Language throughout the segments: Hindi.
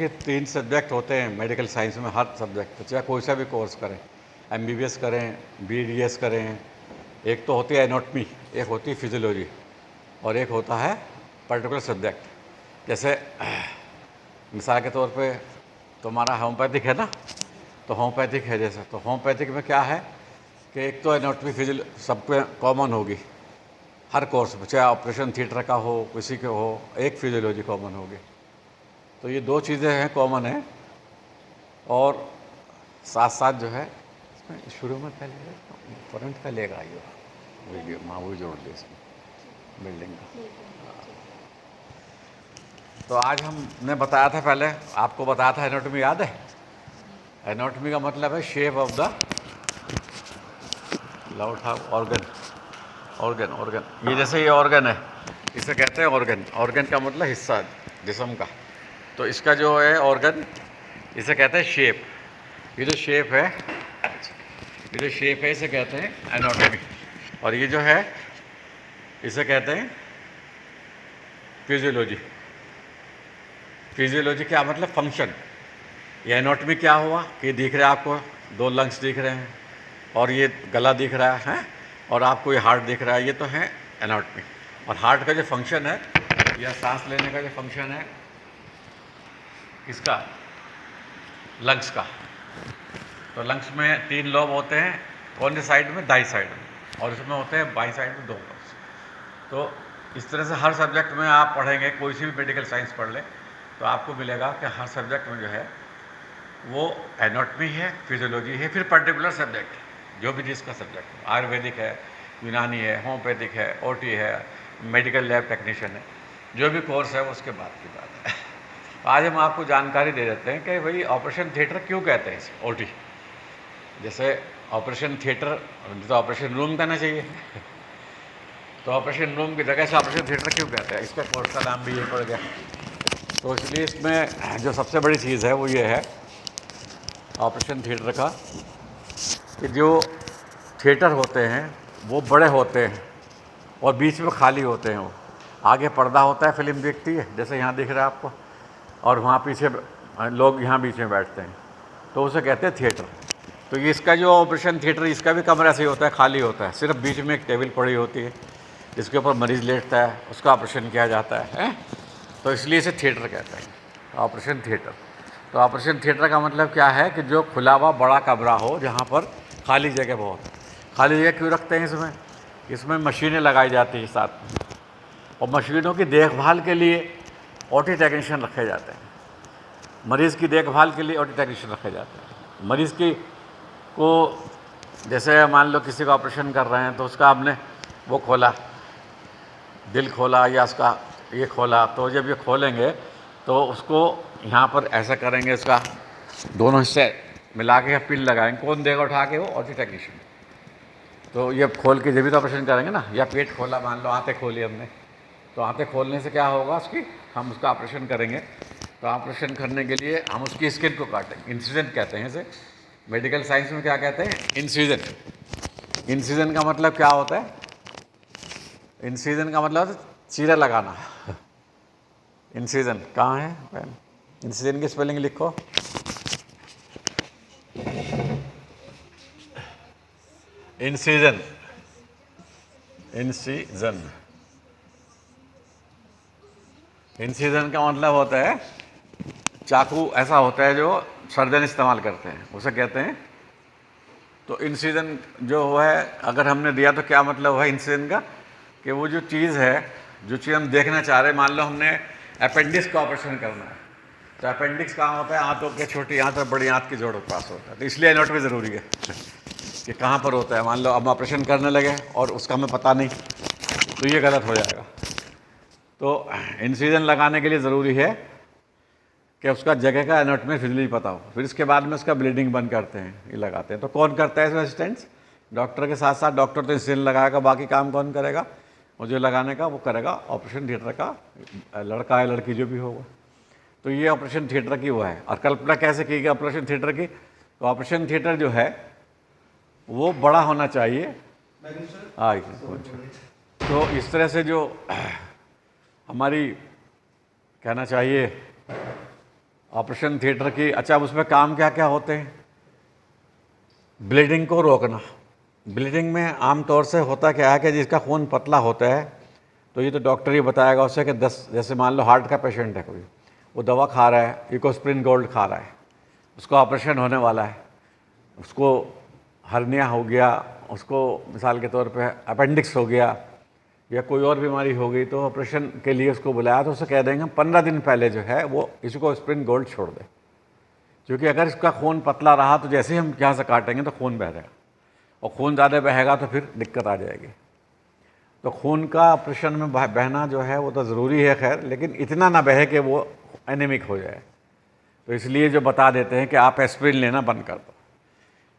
देखिए 3 सब्जेक्ट होते हैं मेडिकल साइंस में, हर सब्जेक्ट, चाहे कोई सा भी कोर्स करें, एमबीबीएस करें, बीडीएस करें। एक तो होती है एनाटॉमी, एक होती है फिजियोलॉजी, और एक होता है पर्टिकुलर सब्जेक्ट। जैसे मिसाल के तौर पे तुम्हारा होम्योपैथिक है ना, तो होम्योपैथिक है जैसे, तो होम्योपैथिक में क्या है कि एक तो एनाटॉमी फिजियो सबको कॉमन होगी हर कोर्स में, चाहे ऑपरेशन थिएटर का हो, किसी के हो, एक फिजियोलॉजी कॉमन होगी। तो ये 2 चीज़ें हैं, कॉमन हैं। और साथ साथ जो है इसमें शुरू में पहले फ्रंट का लेगा ये वीडियो, हाँ वो जोड़ दे इसमें बिल्डिंग का। तो आज हमने बताया था, पहले आपको बताया था एनाटॉमी, याद है? एनाटॉमी का मतलब है shape of the loud organ. Organ organ ये जैसे ये ऑर्गन है, इसे कहते हैं ऑर्गन। ऑर्गन का मतलब हिस्सा जिस्म का। तो इसका जो है ऑर्गन, इसे कहते हैं शेप। ये जो शेप है, ये जो शेप है इसे कहते हैं एनाटॉमी। और ये जो है इसे कहते हैं फिजियोलॉजी। फिजियोलॉजी क्या मतलब? फंक्शन। ये एनाटॉमी क्या हुआ कि दिख रहा है आपको 2 लंग्स दिख रहे हैं, और ये गला दिख रहा है, और आपको ये हार्ट दिख रहा है, ये तो है एनाटॉमी। और हार्ट का जो फंक्शन है, या सांस लेने का जो फंक्शन है किसका? लंग्स का। तो लंग्स में 3 लोब होते हैं, कौन सी साइड में? दाई साइड में, और इसमें होते हैं बाई साइड में 2 लोब्स। तो इस तरह से हर सब्जेक्ट में आप पढ़ेंगे, कोई सी भी मेडिकल साइंस पढ़ ले तो आपको मिलेगा कि हर सब्जेक्ट में जो है वो एनाटॉमी है, फिजियोलॉजी है, फिर पर्टिकुलर सब्जेक्ट जो भी जिसका सब्जेक्ट है, आयुर्वेदिक है, यूनानी है, होम्योपैथिक है, ओटी है, मेडिकल लैब टेक्नीशियन है, जो भी कोर्स है उसके बाद की बात है। आज हम आपको जानकारी दे देते हैं कि भाई ऑपरेशन थिएटर क्यों कहते हैं इसे, ओटी। जैसे ऑपरेशन थिएटर तो ऑपरेशन रूम कहना चाहिए, तो ऑपरेशन रूम की जगह से ऑपरेशन थिएटर क्यों कहते हैं? इसका कोर्स का नाम भी ये पड़ गया। तो इसलिए इसमें जो सबसे बड़ी चीज़ है वो ये है ऑपरेशन थिएटर का, कि जो थिएटर होते हैं वो बड़े होते हैं और बीच में खाली होते हैं। वो आगे पर्दा होता है, फिल्म दिखती है जैसे यहाँ दिख रहा है आपको, और वहाँ पीछे लोग यहाँ बीच में बैठते हैं, तो उसे कहते हैं थिएटर। तो ये इसका जो ऑपरेशन थिएटर, इसका भी कमरा ऐसे ही होता है, खाली होता है, सिर्फ बीच में एक टेबल पड़ी होती है जिसके ऊपर मरीज़ लेटता है, उसका ऑपरेशन किया जाता है? तो इसलिए इसे थिएटर कहते हैं, ऑपरेशन थिएटर। तो ऑपरेशन थिएटर का मतलब क्या है कि जो खुला हुआ बड़ा कमरा हो जहाँ पर खाली जगह बहुत। खाली जगह क्यों रखते हैं इसमें? इसमें मशीनें लगाई जाती हैं साथ में, और मशीनों की देखभाल के लिए ओटी टेक्नीशियन रखे जाते हैं। मरीज़ की देखभाल के लिए ओटी टेक्नीशियन रखे जाते हैं। मरीज़ की को जैसे मान लो किसी का ऑपरेशन कर रहे हैं, तो उसका हमने वो खोला, दिल खोला या उसका ये खोला, तो जब ये खोलेंगे तो उसको यहाँ पर ऐसा करेंगे, इसका दोनों हिस्से मिला के पिन लगाएंगे। कौन देगा उठा के? वो ओटी टेक्नीशियन। तो ये खोल के जब भी तो ऑपरेशन करेंगे ना। या पेट खोला, मान लो आंतें खोली हमने, तो आंतें खोलने से क्या होगा उसकी, हम उसका ऑपरेशन करेंगे। तो ऑपरेशन करने के लिए हम उसकी स्किन को काटेंगे, इंसिजन कहते हैं इसे। मेडिकल साइंस में क्या कहते हैं? इंसिजन। इंसिजन का मतलब क्या होता है? इंसिजन का मतलब चीरा लगाना। इंसिजन कहाँ है? इंसिजन की स्पेलिंग लिखो। इंसिजन, इंसिजन, इंसिजन का मतलब होता है चाकू ऐसा होता है जो सर्जन इस्तेमाल करते हैं, उसे कहते हैं। तो इंसिजन जो है अगर हमने दिया तो क्या मतलब है इंसिजन का? कि वो जो चीज़ है, जो चीज़ हम देखना चाह रहे हैं, मान लो हमने अपेंडिक्स का ऑपरेशन करना है, तो अपेंडिक्स कहाँ होता है? आंतों के छोटी आंत और बड़ी आंत की जोड़ के पास होता है। तो इसलिए एनाटॉमी ज़रूरी है कि कहाँ पर होता है। मान लो हम ऑपरेशन करने लगे और उसका हमें पता नहीं, तो ये गलत हो जाएगा। तो इंसिजन लगाने के लिए ज़रूरी है कि उसका जगह का एनाटॉमी फिजियोलॉजी पता हो। फिर इसके बाद में उसका ब्लीडिंग बंद करते हैं, ये लगाते हैं। तो कौन करता है इसमें? असिस्टेंट्स। डॉक्टर के साथ साथ डॉक्टर तो इंसिजन लगाएगा, बाकी काम कौन करेगा? और जो लगाने का वो करेगा ऑपरेशन थिएटर का लड़का या लड़की जो भी होगा। तो ये ऑपरेशन थिएटर की वो है। और कल्पना कैसे की गई ऑपरेशन थिएटर की? तो ऑपरेशन थिएटर जो है वो बड़ा होना चाहिए। तो इस तरह से जो हमारी कहना चाहिए ऑपरेशन थिएटर की, अच्छा उसमें काम क्या क्या होते हैं? ब्लीडिंग को रोकना। ब्लीडिंग में आमतौर से होता क्या है कि जिसका खून पतला होता है, तो ये तो डॉक्टर ही बताएगा उसे कि 10, जैसे मान लो हार्ट का पेशेंट है कोई, वो दवा खा रहा है, इकोस्प्रिन गोल्ड खा रहा है, उसको ऑपरेशन होने वाला है, उसको हर्निया हो गया, उसको मिसाल के तौर पे अपेंडिक्स हो गया या कोई और बीमारी हो गई, तो ऑपरेशन के लिए उसको बुलाया तो उसे कह देंगे 15 दिन पहले जो है वो इसको स्प्रिन गोल्ड छोड़ दे, क्योंकि अगर इसका खून पतला रहा तो जैसे ही हम यहाँ से काटेंगे तो खून बह जाएगा, और खून ज़्यादा बहेगा तो फिर दिक्कत आ जाएगी। तो खून का ऑपरेशन में बहना जो है वो तो ज़रूरी है खैर, लेकिन इतना ना बहे कि वो एनीमिक हो जाए, तो इसलिए जो बता देते हैं कि आप एस्प्रिन लेना बंद कर दो।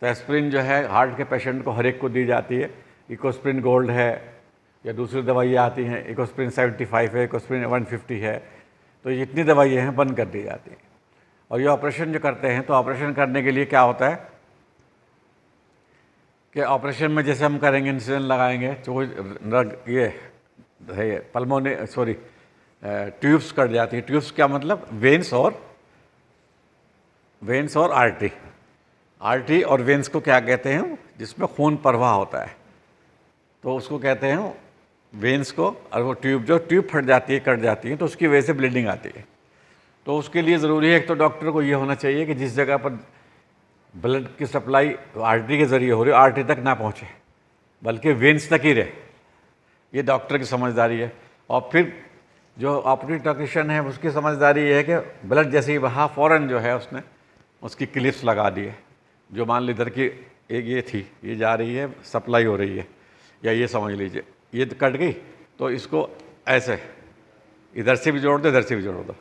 तो एस्प्रिन जो है हार्ट के पेशेंट को हर एक को दी जाती है। इकोस्प्रिन गोल्ड है या दूसरी दवाइयाँ आती हैं, इकोस्प्रिन 75 है, इकोस्प्रिन 150 है, तो ये जितनी दवाइयाँ हैं बंद कर दी जाती हैं। और ये ऑपरेशन जो करते हैं, तो ऑपरेशन करने के लिए क्या होता है कि ऑपरेशन में जैसे हम करेंगे, इंसिजन लगाएंगे, तो ये पल्मोने ट्यूब्स कट जाती है। ट्यूब्स क्या मतलब? वेन्स और आर्टरी और वेन्स को क्या कहते हैं? जिसमें खून प्रवाह होता है, तो उसको कहते हैं वेन्स को। और वो ट्यूब फट जाती है, कट जाती है, तो उसकी वजह से ब्लीडिंग आती है। तो उसके लिए ज़रूरी है, एक तो डॉक्टर को ये होना चाहिए कि जिस जगह पर ब्लड की सप्लाई आर्टरी के ज़रिए हो रही है, आर्टरी तक ना पहुँचे, बल्कि वेन्स तक ही रहे। ये डॉक्टर की समझदारी है। और फिर जो ऑपरेटिव टेक्नीशियन है उसकी समझदारी ये है कि ब्लड जैसे ही बहा, फ़ौरन जो है उसने उसकी क्लिप्स लगा दी है। जो मान लो इधर की एक ये थी, ये जा रही है, सप्लाई हो रही है, या ये समझ लीजिए ये कट गई, तो इसको ऐसे इधर से भी जोड़ दो, इधर से भी जोड़ दो,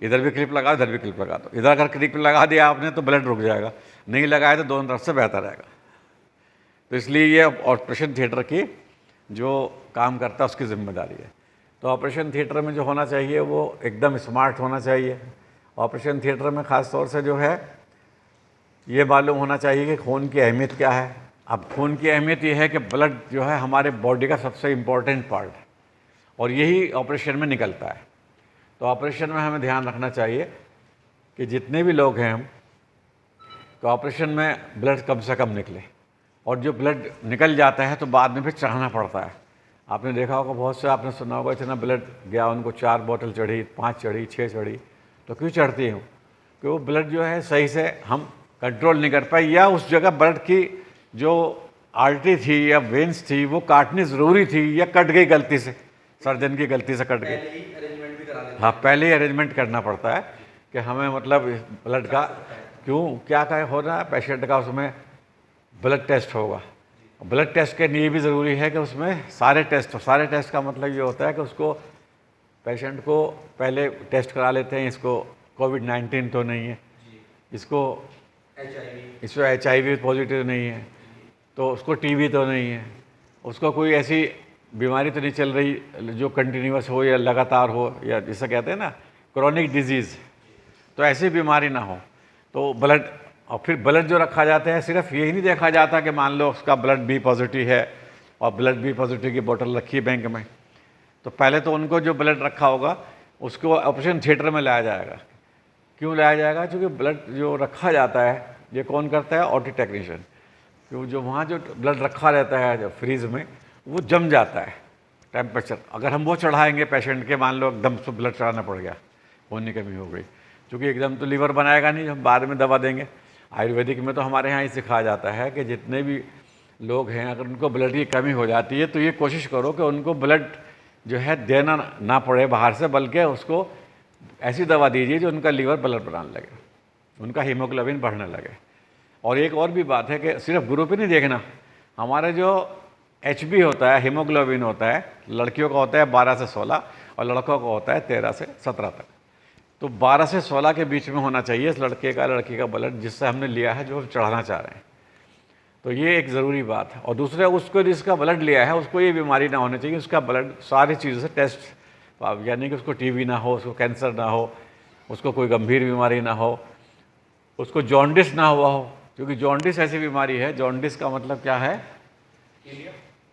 इधर भी क्लिप लगा, इधर भी क्लिप लगा दो। इधर अगर क्लिप लगा दिया आपने तो ब्लड रुक जाएगा, नहीं लगाया तो दोनों तरफ से बहता रहेगा। तो इसलिए ये ऑपरेशन थिएटर की जो काम करता है उसकी जिम्मेदारी है। तो ऑपरेशन थिएटर में जो होना चाहिए वो एकदम स्मार्ट होना चाहिए। ऑपरेशन थिएटर में ख़ास तौर से जो है ये मालूम होना चाहिए कि खून की अहमियत क्या है। अब खून की अहमियत ये है कि ब्लड जो है हमारे बॉडी का सबसे इम्पोर्टेंट पार्ट है, और यही ऑपरेशन में निकलता है। तो ऑपरेशन में हमें ध्यान रखना चाहिए कि जितने भी लोग हैं हम, तो ऑपरेशन में ब्लड कम से कम निकले, और जो ब्लड निकल जाता है तो बाद में फिर चढ़ाना पड़ता है। आपने देखा होगा, बहुत से आपने सुना होगा, इतना ब्लड गया उनको, 4 बोतल चढ़ी, 5 चढ़ी, 6 चढ़ी। तो क्यों चढ़ती हूँ? कि वो ब्लड जो है सही से हम कंट्रोल नहीं कर पाए, या उस जगह ब्लड की जो आर्टरी थी या वेन्स थी वो काटनी ज़रूरी थी, या कट गई गलती से, सर्जन की गलती से कट गई। हाँ, पहले ही अरेंजमेंट करना पड़ता है कि हमें मतलब ब्लड का क्या हो रहा है पेशेंट का, उसमें ब्लड टेस्ट होगा। ब्लड टेस्ट के लिए भी ज़रूरी है कि उसमें सारे टेस्ट का मतलब ये होता है कि उसको पेशेंट को पहले टेस्ट करा लेते हैं, इसको कोविड-19 तो नहीं है, इसको HIV पॉजिटिव नहीं है, तो उसको TB तो नहीं है, उसको कोई ऐसी बीमारी तो नहीं चल रही जो कंटिन्यूअस हो या लगातार हो, या जिसे कहते हैं ना क्रॉनिक डिजीज़, तो ऐसी बीमारी ना हो। तो ब्लड, और फिर ब्लड जो रखा जाता है, सिर्फ यही नहीं देखा जाता कि मान लो उसका ब्लड B पॉजिटिव है और ब्लड B पॉजिटिव की बोतल रखी है बैंक में, तो पहले तो उनको जो ब्लड रखा होगा उसको ऑपरेशन थिएटर में लाया जाएगा। क्यों लाया जाएगा? क्योंकि ब्लड जो रखा जाता है ये कौन करता है? Operative technician. क्यों? जो वहाँ जो ब्लड रखा रहता है जो फ्रीज में, वो जम जाता है टेम्परेचर। अगर हम वो चढ़ाएंगे पेशेंट के, मान लो एकदम से ब्लड चढ़ाना पड़ गया, खून की कमी हो गई, क्योंकि एकदम तो लीवर बनाएगा नहीं, हम बाद में दवा देंगे। आयुर्वेदिक में तो हमारे यहाँ ही सिखाया जाता है कि जितने भी लोग हैं अगर उनको ब्लड की कमी हो जाती है तो ये कोशिश करो कि उनको ब्लड जो है देना ना पड़े बाहर से, बल्कि उसको ऐसी दवा दीजिए जो उनका लीवर ब्लड बनाने लगे, उनका हीमोग्लोबिन बढ़ने लगे। और एक और भी बात है कि सिर्फ ग्रुप ही नहीं देखना, हमारे जो HB होता है, हीमोग्लोबिन होता है, लड़कियों का होता है 12 से 16 और लड़कों का होता है 13 से 17 तक। तो 12 से 16 के बीच में होना चाहिए इस लड़की का ब्लड जिससे हमने लिया है, जो हम चढ़ाना चाह रहे हैं। तो ये एक ज़रूरी बात है। और दूसरा, उसको जिसका ब्लड लिया है उसको ये बीमारी ना होनी चाहिए, उसका ब्लड सारी चीज़ों से टेस्ट, यानी कि उसको TB ना हो, उसको कैंसर ना हो, उसको कोई गंभीर बीमारी ना हो, उसको जॉन्डिस ना हुआ हो, क्योंकि जॉन्डिस ऐसी बीमारी है, जॉन्डिस का मतलब क्या है?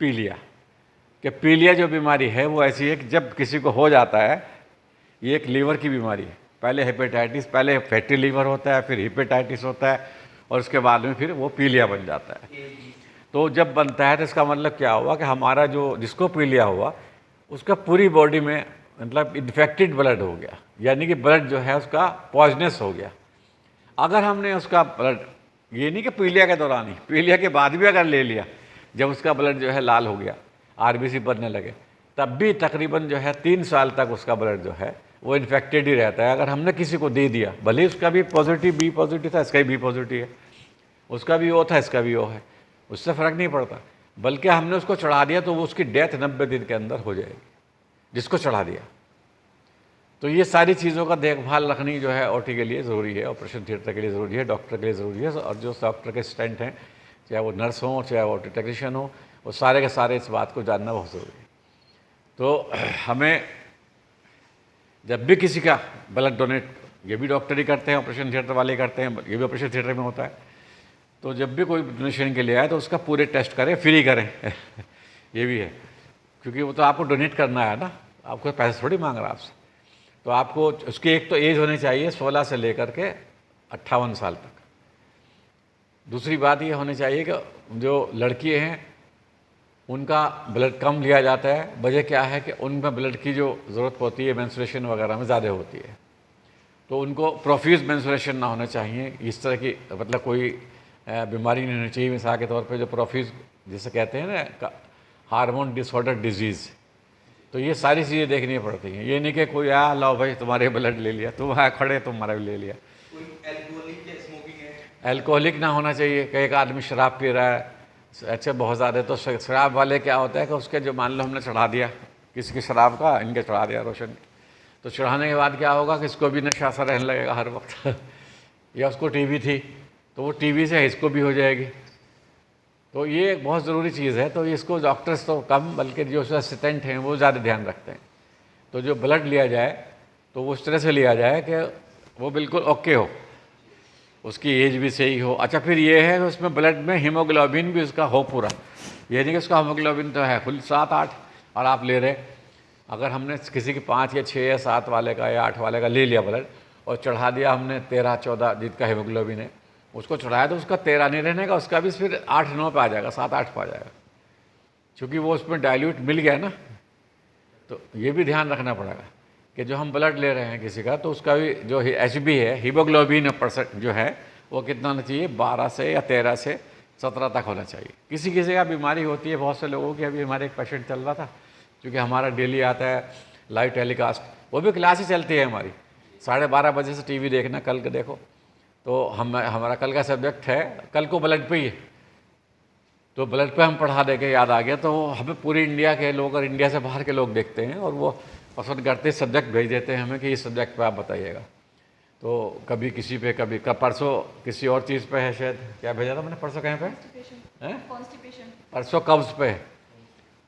पीलिया। कि पीलिया जो बीमारी है वो ऐसी है कि जब किसी को हो जाता है, ये एक लीवर की बीमारी है, पहले हेपेटाइटिस, पहले फैटी लीवर होता है, फिर हेपेटाइटिस होता है, और उसके बाद में फिर वो पीलिया बन जाता है। तो जब बनता है तो इसका मतलब क्या हुआ कि हमारा जो जिसको पीलिया हुआ उसका पूरी बॉडी में मतलब इन्फेक्टेड ब्लड हो गया, यानी कि ब्लड जो है उसका पॉइजनस हो गया। अगर हमने उसका ब्लड, ये नहीं कि पीलिया के दौरान ही, पीलिया के बाद भी अगर ले लिया, जब उसका ब्लड जो है लाल हो गया, आरबीसी बनने लगे, तब भी तकरीबन जो है 3 साल तक उसका ब्लड जो है वो इन्फेक्टेड ही रहता है। अगर हमने किसी को दे दिया, भले उसका भी पॉजिटिव, बी पॉजिटिव था, इसका भी बी पॉजिटिव है, उसका भी ओ था, इसका भी ओ है, उससे फ़र्क नहीं पड़ता, बल्कि हमने उसको चढ़ा दिया तो वो उसकी डेथ 90 दिन के अंदर हो जाएगी, जिसको चढ़ा दिया। तो ये सारी चीज़ों का देखभाल रखनी जो है ओटी के लिए ज़रूरी है, ऑपरेशन थिएटर के लिए ज़रूरी है, डॉक्टर के लिए ज़रूरी है, और जो डॉक्टर के असिस्टेंट हैं, चाहे वो नर्स हो, चाहे वो टेक्नीशियन हो, वो सारे के सारे इस बात को जानना बहुत ज़रूरी है। तो हमें जब भी किसी का ब्लड डोनेट, ये भी डॉक्टर ही करते हैं, ऑपरेशन थिएटर वाले करते हैं, ये भी ऑपरेशन थिएटर में होता है, तो जब भी कोई डोनेशन के लिए आए तो उसका पूरे टेस्ट करें, फ्री करें ये भी है, क्योंकि वो तो आपको डोनेट करना है ना, आपको पैसे थोड़ी मांग रहा है आपसे। तो आपको उसकी एक तो एज होनी चाहिए 16 से लेकर के 58 साल तक। दूसरी बात ये होनी चाहिए कि जो लड़की हैं उनका ब्लड कम लिया जाता है। वजह क्या है कि उनमें ब्लड की जो ज़रूरत होती है मेंस्ट्रुएशन वगैरह में ज़्यादा होती है, तो उनको प्रोफ्यूज मेंस्ट्रुएशन ना होना चाहिए। इस तरह की मतलब कोई बीमारी नहीं होनी चाहिए, मिसाल के तौर पे जो प्रोफ्यूज जिसे कहते हैं ना हार्मोन डिसऑर्डर डिजीज़। तो ये सारी चीज़ें देखनी पड़ती हैं, ये नहीं कि कोई लो भाई तुम्हारे ब्लड ले लिया, तुम खड़े तुम्हारा भी ले लिया। एल्कोहलिक ना होना चाहिए कि एक आदमी शराब पी रहा है, अच्छा बहुत ज़्यादा, तो शराब वाले क्या होता है कि उसके जो मान लो हमने चढ़ा दिया किसी की शराब का, इनके चढ़ा दिया रोशन, तो चढ़ाने के बाद क्या होगा कि इसको भी नशा सा रहने लगेगा हर वक्त या उसको टीबी थी तो वो टीबी से इसको भी हो जाएगी। तो ये एक बहुत ज़रूरी चीज़ है, तो इसको डॉक्टर्स तो कम बल्कि जो असिस्टेंट हैं वो ज़्यादा ध्यान रखते हैं। तो जो ब्लड लिया जाए तो वो उस तरह से लिया जाए कि वो बिल्कुल ओके हो, उसकी एज भी सही हो। अच्छा, फिर ये है कि उसमें ब्लड में हीमोग्लोबिन भी उसका हो पूरा, ये नहीं कि उसका हीमोग्लोबिन तो है फुल 7-8 और आप ले रहे। अगर हमने किसी की 5 या 6 या 7 वाले का या 8 वाले का ले लिया ब्लड और चढ़ा दिया हमने 13-14 जिनका हीमोग्लोबिन है, उसको चढ़ाया तो उसका 13 नहीं रहने का, उसका भी फिर 8-9 पे आ जाएगा, 7-8 पे आ जाएगा, क्योंकि वो उसमें डाइल्यूट मिल गया ना। तो ये भी ध्यान रखना पड़ेगा कि जो हम ब्लड ले रहे हैं किसी का, तो उसका भी जो HB है, हीमोग्लोबिन % जो है वो कितना होना चाहिए, 12 से या 13 से 17 तक होना चाहिए। किसी किसी का बीमारी होती है, बहुत से लोगों की, अभी हमारे एक पेशेंट चल रहा था, क्योंकि हमारा डेली आता है लाइव टेलीकास्ट, वो भी क्लास ही चलती है हमारी 12:30 बजे से टीवी देखना, कल के देखो। तो हमारा कल का सब्जेक्ट है, कल को ब्लड पे ही है, तो ब्लड पे हम पढ़ा दे के याद आ गया, तो हमें पूरी इंडिया के लोग और इंडिया से बाहर के लोग देखते हैं और वो पसंद करते सब्जेक्ट भेज देते हैं हमें कि इस सब्जेक्ट पे आप बताइएगा। तो कभी किसी पे, कभी परसों किसी और चीज़ पे है, शायद क्या भेजा था मैंने परसों, कहीं पे हैं, परसों कब्ज़ पे।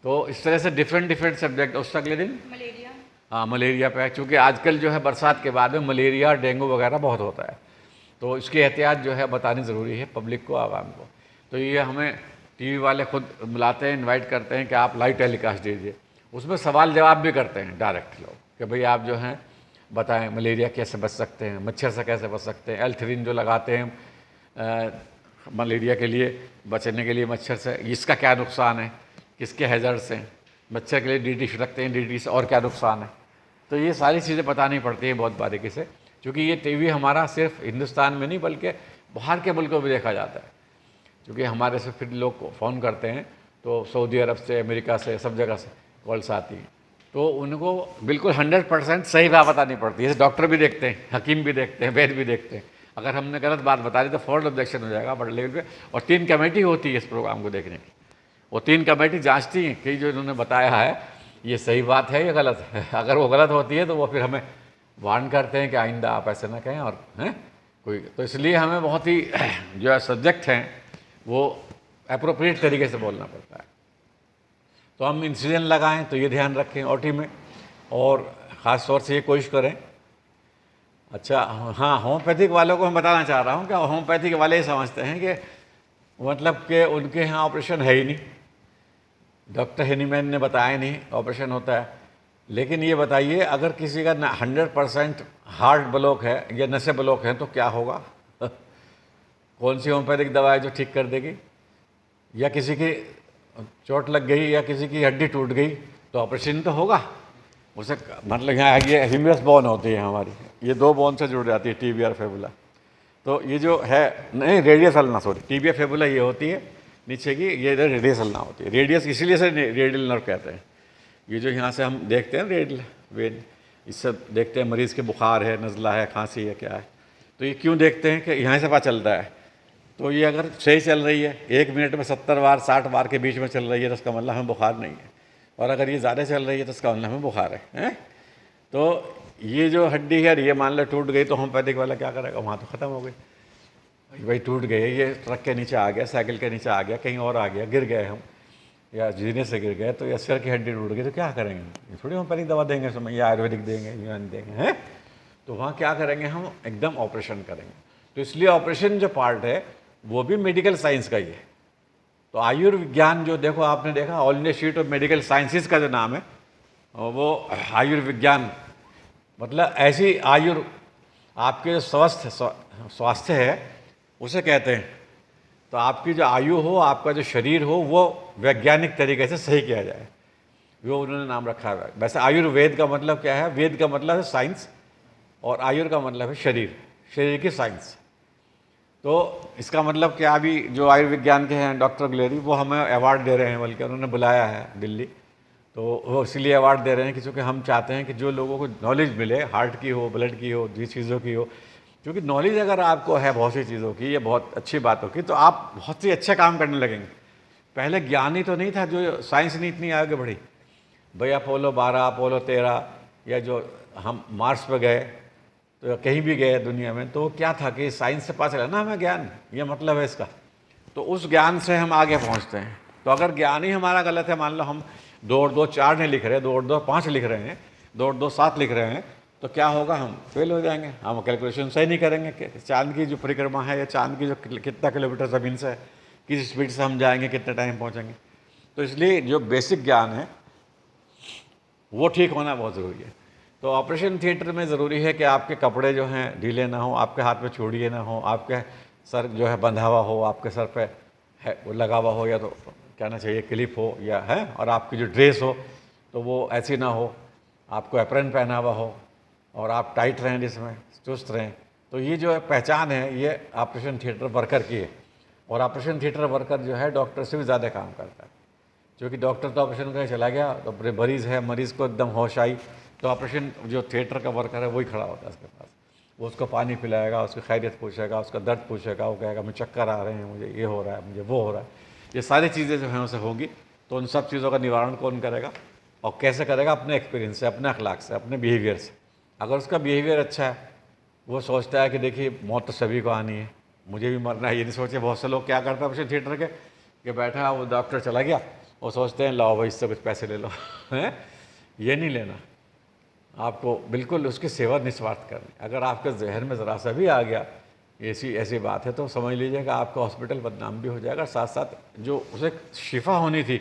तो इस तरह से डिफरेंट सब्जेक्ट। उससे अगले दिन मलेरिया, हाँ मलेरिया पे है, क्योंकि आजकल जो है बरसात के बाद में मलेरिया डेंगू वगैरह बहुत होता है, तो इसकी एहतियात जो है बतानी ज़रूरी है पब्लिक को, आवाम को। तो ये हमें टीवी वाले खुद बुलाते हैं, इनवाइट करते हैं कि आप लाइव टेलीकास्ट दीजिए, उसमें सवाल जवाब भी करते हैं डायरेक्ट लोग कि भाई आप जो हैं बताएं मलेरिया कैसे बच सकते हैं, मच्छर से कैसे बच सकते हैं, एल्थरीन जो लगाते हैं मलेरिया के लिए बचने के लिए मच्छर से, इसका क्या नुकसान है, किसके हैज़र्ड्स हैं, मच्छर के लिए DDT रखते हैं, DDT से और क्या नुकसान है। तो ये सारी चीज़ें बतानी पड़ती हैं बहुत बारीकी से, क्योंकि ये टीवी हमारा सिर्फ हिंदुस्तान में नहीं बल्कि बाहर के मुल्कों में देखा जाता है, क्योंकि हमारे से फिर लोग फ़ोन करते हैं तो सऊदी अरब से, अमेरिका से, सब जगह से कॉल्स आती हैं, तो उनको बिल्कुल 100% सही बात बतानी पड़ती है। जैसे डॉक्टर भी देखते हैं, हकीम भी देखते हैं, वैद्य भी देखते हैं, अगर हमने गलत बात बता दी तो फ़ौरन ऑब्जेक्शन हो जाएगा बड़े लेवल पे। और 3 कमेटी होती है इस प्रोग्राम को देखने की, वो 3 कमेटी जांचती हैं कि जो इन्होंने बताया है ये सही बात है या गलत है। अगर वो गलत होती है तो वो फिर हमें वार्न करते हैं कि आइंदा आप ऐसे ना कहें, और हैं कोई, तो इसलिए हमें बहुत ही जो है सब्जेक्ट हैं वो अप्रोप्रिएट तरीके से बोलना पड़ता है। तो हम इंसिजन लगाएं तो ये ध्यान रखें ओटी में, और ख़ास तौर से ये कोशिश करें। अच्छा हाँ, होम्योपैथिक वालों को मैं बताना चाह रहा हूँ कि होम्योपैथिक वाले ये समझते हैं कि मतलब कि उनके यहाँ ऑपरेशन है ही नहीं, डॉक्टर हेनीमैन ने बताया नहीं ऑपरेशन होता है, लेकिन ये बताइए, अगर किसी का 100% हार्ट ब्लॉक है या नसें ब्लॉक हैं तो क्या होगा? कौन सी होम्योपैथिक दवा है जो ठीक कर देगी? या किसी की चोट लग गई या किसी की हड्डी टूट गई तो ऑपरेशन तो होगा। उसे मतलब यहाँ ये ह्यूमरस बोन होती है हमारी, ये दो बोन से जुड़ जाती है, टीबिया और फेबुला। तो ये जो है, नहीं radius ulna, sorry, tibia fabula ये होती है नीचे की, ये इधर रेडियस अल्ना होती है। रेडियस इसीलिए से रेडियल नर्व कहते हैं। ये जो यहाँ से हम देखते हैं रेडियल वेन, इससे देखते हैं मरीज़ के बुखार है, नज़ला है, खांसी है, क्या है। तो ये क्यों देखते हैं कि यहाँ से पता चलता है। तो ये अगर सही चल रही है, 1 मिनट में 70 बार 60 बार के बीच में चल रही है तो उसका मतलब हमें बुखार नहीं है। और अगर ये ज़्यादा चल रही है तो उसका मतलब हमें बुखार है? तो ये जो हड्डी है, ये मान लो टूट गई तो होम्योपैथिक वाला क्या करेगा? वहाँ तो ख़त्म हो गई भाई, टूट गए, ये ट्रक के नीचे आ गया, साइकिल के नीचे आ गया, कहीं और आ गया, गिर गए हम, या जीने से गिर गए तो, या सिर की हड्डी टूट गई तो क्या करेंगे? ये थोड़ी होम्योपैथिक दवा देंगे समय, या आयुर्वेदिक देंगे, यूनानी देंगे, हैं? तो वहाँ क्या करेंगे? हम एकदम ऑपरेशन करेंगे। तो इसलिए ऑपरेशन जो पार्ट है वो भी मेडिकल साइंस का ही है। तो आयुर्विज्ञान जो देखो, आपने देखा all India sheet of medical sciences का जो नाम है वो आयुर्विज्ञान, मतलब ऐसी आपके जो स्वास्थ्य है उसे कहते हैं। तो आपकी जो आयु हो, आपका जो शरीर हो, वो वैज्ञानिक तरीके से सही किया जाए, वो उन्होंने नाम रखा है। वैसे आयुर्वेद का मतलब क्या है? वेद का मतलब है साइंस, और आयुर का मतलब है शरीर, शरीर की साइंस। तो इसका मतलब क्या, अभी जो आयुर्विज्ञान के हैं डॉक्टर ग्लेरी, वो हमें अवार्ड दे रहे हैं, बल्कि उन्होंने बुलाया है दिल्ली। तो वो इसलिए अवार्ड दे रहे हैं कि चूँकि हम चाहते हैं कि जो लोगों को नॉलेज मिले, हार्ट की हो, ब्लड की हो, जिस चीज़ों की हो, क्योंकि नॉलेज अगर आपको है बहुत सी चीज़ों की, ये बहुत अच्छी बातों की, तो आप बहुत सी अच्छे काम करने लगेंगे। पहले ज्ञान ही तो नहीं था, जो साइंस नहीं इतनी आगे बढ़ी भाई। अपोलो 12, अपोलो 13, या जो हम मार्स पर गए, तो कहीं भी गए दुनिया में, तो क्या था कि साइंस से पता चला ना हमें ज्ञान, ये मतलब है इसका। तो उस ज्ञान से हम आगे पहुंचते हैं। तो अगर ज्ञान ही हमारा गलत है, मान लो हम 2 और 2 4 नहीं लिख रहे, 2 और 2 5 लिख रहे हैं, 2 और 2 7 लिख रहे हैं, तो क्या होगा? हम फेल हो जाएंगे। हम कैलकुलेशन सही नहीं करेंगे कि चांद की जो परिक्रमा है, या चांद की जो कितना किलोमीटर ज़मीन से है, किस स्पीड से हम जाएंगे, कितने टाइम पहुँचेंगे। तो इसलिए जो बेसिक ज्ञान है वो ठीक होना बहुत ज़रूरी है। तो ऑपरेशन थिएटर में ज़रूरी है कि आपके कपड़े जो हैं ढीले ना हो, आपके हाथ में चूड़िए ना हो, आपके सर जो है बंधा हुआ हो, आपके सर पे है वो लगा हुआ हो, या तो कहना चाहिए क्लिप हो, या है, और आपकी जो ड्रेस हो तो वो ऐसी ना हो, आपको एप्रन पहना हुआ हो, और आप टाइट रहें, जिसमें चुस्त रहें। तो ये जो है पहचान है, ये ऑपरेशन थिएटर वर्कर की है। और ऑपरेशन थिएटर वर्कर जो है डॉक्टर से भी ज़्यादा काम करता है, क्योंकि डॉक्टर तो ऑपरेशन करके चला गया, तो मरीज़ है, मरीज़ को एकदम होश आई, तो ऑपरेशन जो थिएटर का वर्कर है वही खड़ा होता है उसके पास। वो उसको पानी पिलाएगा, उसकी खैरियत पूछेगा, उसका दर्द पूछेगा, वो कहेगा मुझे चक्कर आ रहे हैं, मुझे ये हो रहा है, मुझे वो हो रहा है। ये सारी चीज़ें जो हैं उसे होगी। तो उन सब चीज़ों का निवारण कौन करेगा और कैसे करेगा? अपने एक्सपीरियंस से, अपने अखलाक से, अपने बिहेवियर से। अगर उसका बिहेवियर अच्छा है, वो सोचता है कि देखिए मौत तो सभी को आनी है, मुझे भी मरना है, ये नहीं सोचे। बहुत से लोग क्या करते हैं ऑपरेशन थिएटर के, कि बैठा वो डॉक्टर चला गया, वो सोचते हैं लाओ भाई इससे कुछ पैसे ले लो हैं। ये नहीं लेना, आपको बिल्कुल उसकी सेवा निस्वार्थ करनी। अगर आपके जहन में ज़रा सा भी आ गया ऐसी बात है, तो समझ लीजिए कि आपका हॉस्पिटल बदनाम भी हो जाएगा, साथ साथ जो उसे शिफा होनी थी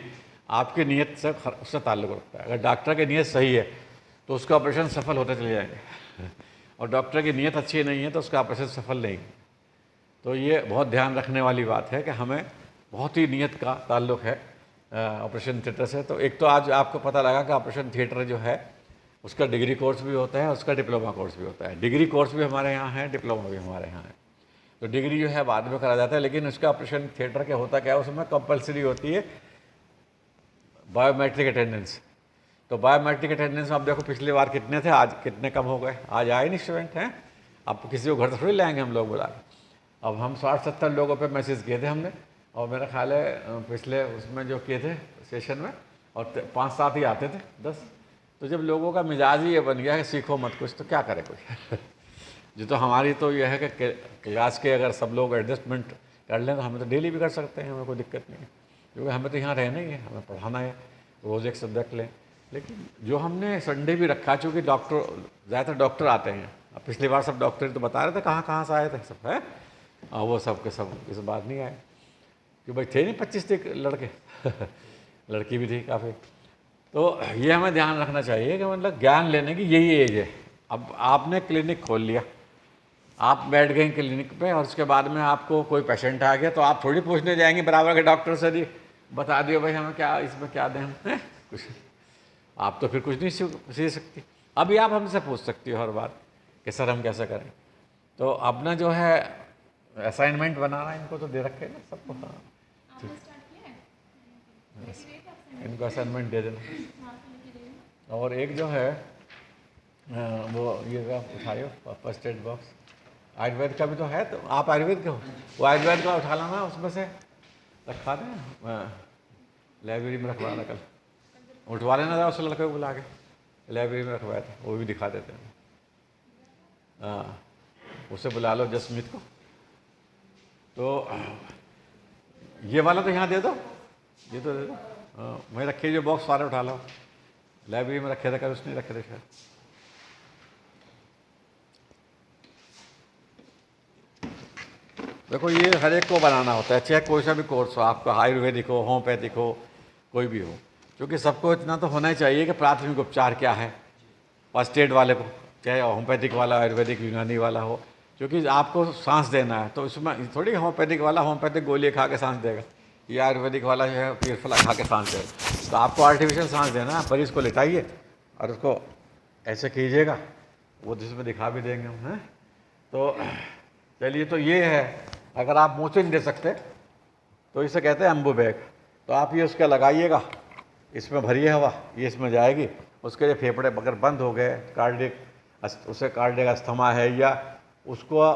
आपकी नीयत से उससे ताल्लुक़ रखता है। अगर डॉक्टर की नीयत सही है तो उसका ऑपरेशन सफल होते चले जाएंगे, और डॉक्टर की नीयत अच्छी नहीं है तो उसका ऑपरेशन सफल नहीं। तो ये बहुत ध्यान रखने वाली बात है कि हमें बहुत ही नीयत का ताल्लुक़ है ऑपरेशन थिएटर से। तो एक तो आज आपको पता लगा कि ऑपरेशन थिएटर जो है उसका डिग्री कोर्स भी होता है, उसका डिप्लोमा कोर्स भी होता है। डिग्री कोर्स भी हमारे यहाँ है, डिप्लोमा भी हमारे यहाँ है। तो डिग्री जो है बाद में करा जाता है, लेकिन उसका ऑपरेशन थिएटर क्या होता क्या है, उसमें कंपलसरी होती है बायोमेट्रिक अटेंडेंस। तो बायोमेट्रिक अटेंडेंस में आप देखो पिछली बार कितने थे, आज कितने कम हो गए। आज आए नहीं स्टूडेंट हैं, अब किसी को घर से थोड़ी लाएंगे हम लोग बुला के। अब हम 60-70 लोगों पे मैसेज किए थे हमने, और मेरा ख्याल है पिछले उसमें जो किए थे सेशन में, और 5-7 ही आते थे 10। तो जब लोगों का मिजाज ही ये बन गया है सीखो मत कुछ, तो क्या करे कोई जो तो हमारी तो यह है कि क्लास के अगर सब लोग एडजस्टमेंट कर लें तो हमें तो डेली भी कर सकते हैं, हमें कोई दिक्कत नहीं है, क्योंकि हमें तो यहाँ रहना ही है, हमें पढ़ाना है, रोज़ एक सब्जेक्ट लें। लेकिन जो हमने संडे भी रखा, चूँकि डॉक्टर ज़्यादातर डॉक्टर आते हैं, अब पिछली बार सब डॉक्टर तो बता रहे थे कहाँ कहाँ से आए थे सब, है वो सब के सब इस बार नहीं आए, कि भाई थे नहीं 25 लड़के लड़की भी थी काफ़ी। तो ये हमें ध्यान रखना चाहिए कि मतलब ज्ञान लेने की यही एज है। अब आपने क्लिनिक खोल लिया, आप बैठ गए क्लिनिक पे और उसके बाद में आपको कोई पेशेंट आ गया तो आप थोड़ी पूछने जाएंगे बराबर के डॉक्टर से, जी बता दियो भाई हमें क्या इसमें क्या दें हम, हैं? कुछ आप तो फिर कुछ नहीं सीख सकती। अभी आप हमसे पूछ सकती हो हर बात कि सर हम कैसे करें। तो अपना जो है असाइनमेंट बनाना इनको तो दे रखे ना सबको। हाँ इनको असाइनमेंट दे देना। और एक जो है वो ये उठाइयो फर्स्ट एड बॉक्स, आयुर्वेद का भी तो है, तो आप आयुर्वेद के हो, वो आयुर्वेद का उठा लाना, उसमें से रखवा दें, लाइब्रेरी में रखवा देना, कल उठवा लेना था उस लड़के को बुला के, लाइब्रेरी में रखवाया था, वो भी दिखा देते हैं। हाँ उसे बुला लो जसमीत को। तो ये वाला तो यहाँ दे दो, ये तो दे दो। हाँ मैं रखे जो बॉक्स सारे उठा लो, लाइब्रेरी में रखे थे, कभी उसने रखे थे शायद। देखो ये हर एक को बनाना होता है, चाहे कोई सा भी कोर्स हो, आपका आयुर्वेदिक हो, होम्योपैथिक हो, कोई भी हो, क्योंकि सबको इतना तो होना ही चाहिए कि प्राथमिक उपचार क्या है फर्स्ट एड वाले को, चाहे होम्योपैथिक वाला आयुर्वेदिक यूनानी वाला हो, क्योंकि आपको सांस देना है तो इसमें थोड़ी होम्योपैथिक वाला होम्योपैथिक गोली खा के सांस देगा, या आयुर्वेदिक वाला जो है पीरफला खा के सांस देगा। तो आपको आर्टिफिशियल सांस देना है, मरीज़ को लिटाइए और उसको ऐसे कीजिएगा, वो जिसमें दिखा भी देंगे हम, हैं। तो चलिए, तो ये है, अगर आप मुँह से नहीं दे सकते तो इसे कहते हैं अम्बू बैग। तो आप ये उसका लगाइएगा, इसमें भरिए हवा, ये इसमें जाएगी, उसके लिए फेफड़े अगर बंद हो गए, कार्डिक उसे कार्डिक अस्थमा है, या उसको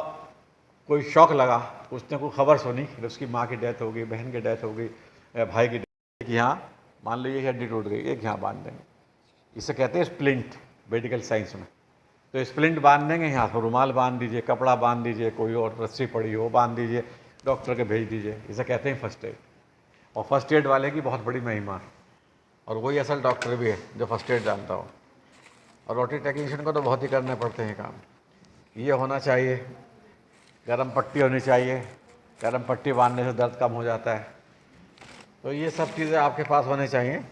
कोई शौक लगा, उसने कोई खबर सुनी कि उसकी माँ की डेथ हो गई, बहन की डेथ हो गई, भाई की डेथ, यहाँ मान लो ये हड्डी टूट गई, एक यहाँ बांध देंगे, इसे कहते हैं स्प्लिंट मेडिकल साइंस में। तो स्प्लिंट बांध देंगे, यहाँ पर रुमाल बांध दीजिए, कपड़ा बांध दीजिए, कोई और रस्सी पड़ी हो बांध दीजिए, डॉक्टर के भेज दीजिए, इसे कहते हैं फर्स्ट एड। और फर्स्ट एड वाले की बहुत बड़ी महिमा, और वही असल डॉक्टर भी है जो फर्स्ट एड जानता हो। और रोटी टेक्नीशियन को तो बहुत ही करने पड़ते हैं काम। ये होना चाहिए, गर्म पट्टी होनी चाहिए, गर्म पट्टी बांधने से दर्द कम हो जाता है। तो ये सब चीज़ें आपके पास होनी चाहिए।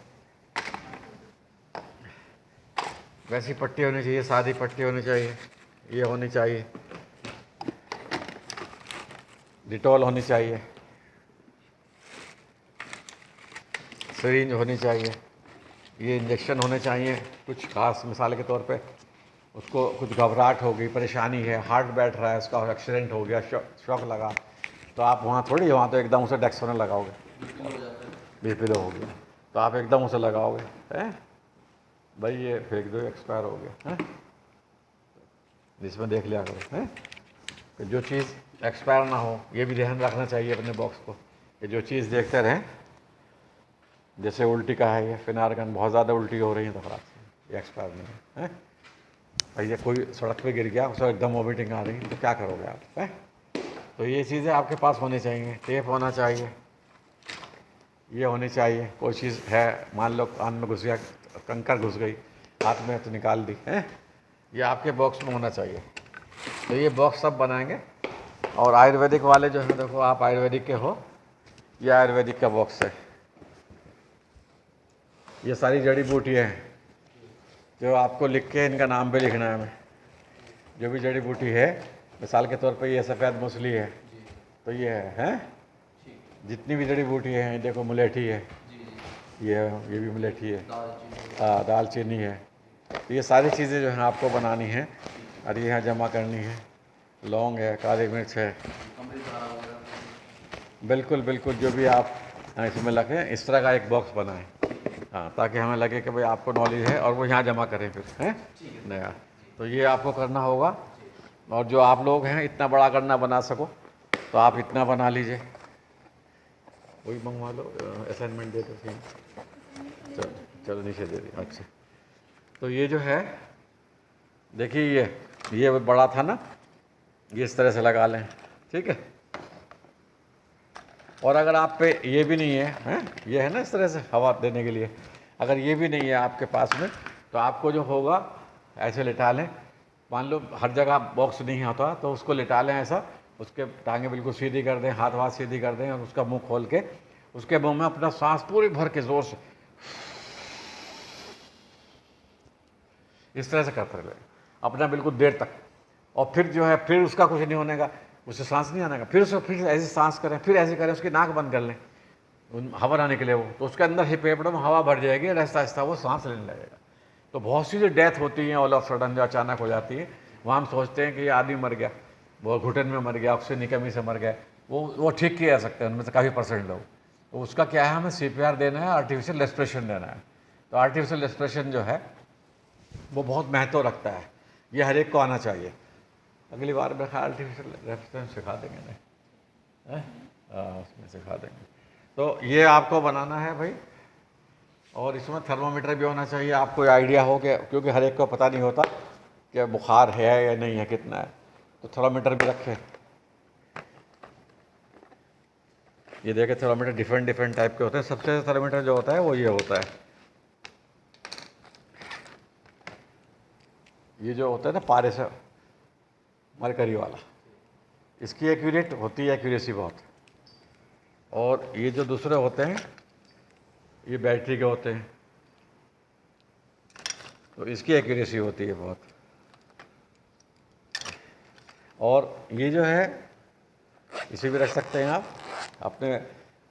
वैसी पट्टी होनी चाहिए, सादी पट्टी होनी चाहिए, ये होनी चाहिए, डिटॉल होनी चाहिए, सिरिंज होनी चाहिए, ये इंजेक्शन होने चाहिए कुछ खास, मिसाल के तौर पे उसको कुछ घबराहट हो गई, परेशानी है, हार्ट बैठ रहा है, उसका एक्सीडेंट हो गया, शॉक लगा, तो आप वहाँ थोड़ी, वहाँ तो एकदम उसे डेक्सोनल लगाओगे, बीपी लो हो गया तो आप एकदम उसे लगाओगे, हैं भाई ये फेंक दो, एक्सपायर हो गया, हैं। इसमें देख लिया करो, हैं कि जो चीज़ एक्सपायर ना हो, ये भी ध्यान रखना चाहिए अपने बॉक्स को, कि जो चीज़ देखते रहें। जैसे उल्टी का है, ये फिनारगन बहुत ज़्यादा उल्टी हो रही है तो खराब से, ये एक्सपायर नहीं है, भाई ये कोई सड़क पे गिर गया, उसको एकदम वॉमिटिंग आ रही है तो क्या करोगे आप, हैं। तो ये चीज़ें आपके पास होनी चाहिए, टेप होना चाहिए, ये होनी चाहिए, कोई चीज़ है मान लो कान में घुस गया, कंकर घुस गई हाथ में तो निकाल दी, हैं, ये आपके बॉक्स में होना चाहिए। तो ये बॉक्स सब बनाएंगे। और आयुर्वेदिक वाले जो है, देखो आप आयुर्वेदिक के हो, ये आयुर्वेदिक का बॉक्स है, ये सारी जड़ी बूटियाँ हैं जो आपको लिख के इनका नाम भी लिखना है हमें। जो भी जड़ी बूटी है, मिसाल के तौर पे ये सफ़ेद मूसली है तो ये है, हैं, जितनी भी जड़ी बूटी है, देखो मुलेठी है, ये भी मुलेठी है, दालचीनी है, तो ये सारी चीज़ें जो है आपको बनानी है और ये यहाँ जमा करनी है। लौंग है, काली मिर्च है, बिल्कुल बिल्कुल, जो भी आप इसमें लगे, इस तरह का एक बॉक्स बनाएं, हाँ, ताकि हमें लगे कि भाई आपको नॉलेज है, और वो यहाँ जमा करें फिर, हैं नया। तो ये आपको करना होगा। और जो आप लोग हैं इतना बड़ा करना बना सको तो आप इतना बना लीजिए, वही मंगवा लो, असाइनमेंट दे दो, चलो चलो नीचे दे दी, अच्छा। तो ये जो है देखिए, ये बड़ा था ना, ये इस तरह से लगा लें, ठीक है। और अगर आप पे ये भी नहीं है, हैं, ये है ना इस तरह से हवा देने के लिए, अगर ये भी नहीं है आपके पास में, तो आपको जो होगा ऐसे लिटा लें, मान लो हर जगह बॉक्स नहीं होता तो उसको लिटा लें ऐसा, उसके टांगें बिल्कुल सीधी कर दें, हाथ वाथ सीधी कर दें, और उसका मुंह खोल के उसके मुंह में अपना सांस पूरी भर के ज़ोर से इस तरह से करते रहे अपना बिल्कुल देर तक। और फिर जो है फिर उसका कुछ नहीं होने का, उससे सांस नहीं आने का, फिर उसको फिर ऐसे सांस करें, फिर ऐसे करें, उसकी नाक बंद कर लें हवा आने के लिए, वो तो उसके अंदर फेफड़ों में हवा भर जाएगी और आहिस्ता आहिस्ता वो सांस लेने लगेगा। तो बहुत सी जो डेथ होती हैं ऑल ऑफ सडन जो अचानक हो जाती है, वहाँ हम सोचते हैं कि ये आदमी मर गया, वो घुटन में मर गया, ऑक्सीजन की कमी से मर गया, वो ठीक किया जा सकते हैं उनमें से काफ़ी परसेंट लोग। तो उसका क्या है, हमें CPR देना है, आर्टिफिशियल रेस्पिरेशन देना है। तो आर्टिफिशियल रेस्पिरेशन जो है वो बहुत महत्व रखता है, ये हर एक को आना चाहिए। अगली बार में आर्टिफिशियल रेस्पिरेशन सिखा देंगे नहीं, उसमें सिखा देंगे। तो ये आपको बनाना है भाई, और इसमें थर्मोमीटर भी होना चाहिए, आपको आइडिया हो कि, क्योंकि हर एक को पता नहीं होता कि बुखार है या नहीं है, कितना है, तो थर्मोमीटर भी रखें। ये देखें थर्मोमीटर डिफरेंट टाइप के होते हैं। सबसे थर्मोमीटर जो होता है वो ये होता है, ये जो होता है ना पारे से मरकरी वाला, इसकी एक्यूरेट होती है, एक्यूरेसी बहुत। और ये जो दूसरे होते हैं ये बैटरी के होते हैं, तो इसकी एक्यूरेसी होती है बहुत। और ये जो है इसे भी रख सकते हैं आप अपने